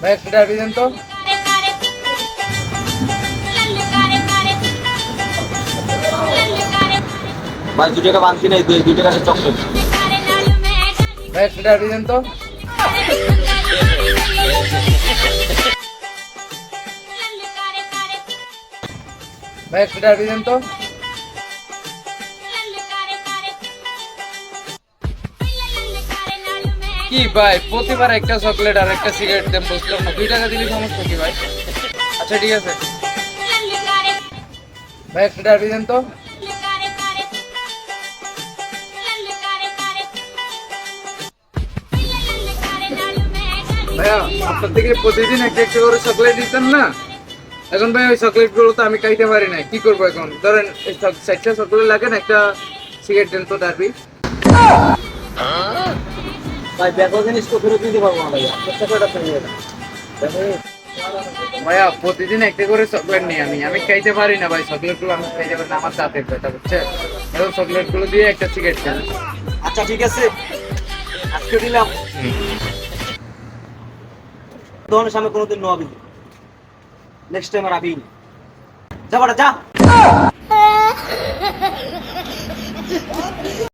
ভাই একটা ডাবি দেন তো। ভাই 2 টাকা বানছি নাই, 2 টাকা চকলেট। ভাই একটা ডাবি দেন তো। ভাই একটা ডাবি দেন তো। কি ভাই প্রতিবার একটা চকলেট আর একটা সিগারেট দেন, বুঝলাম না 2 টাকা দিলে সমস্যা কি ভাই? আচ্ছা ঠিক আছে, ভাই একটা ডাবি দেন তো। ভাইয়া আপনার থেকে প্রতিদিন একটা একটা করে চকলেট দিতেন না, এখন ভাই ওই চকলেট গুলো তো আমি খাইতে পারি না, কি করবো এখন? ধরেন এই 60টা চকলেট লাগে না, একটা সিগারেট দেন তো ডাবি। ভাই বেকার জিনিস তো ফেরত দিতে পারবো না ভাই, আপনার চকলেট আপনি নিয়ে যান। ভাইয়া প্রতিদিন একটা করে চকলেট নিই আমি খাইতে পারি না ভাই, চকলেট গুলো আমি খাইতে পারি না, আমার দাঁতের ব্যথা বুঝছে। এখন চকলেট গুলো দিয়ে একটা সিগারেট দেন। আচ্ছা ঠিক আছে, আজকে দিলাম। দোকানের সামনে কোনোদিন নোয়াবি, নেক্সট টাইম আর আবি না। যা বাড়া যা।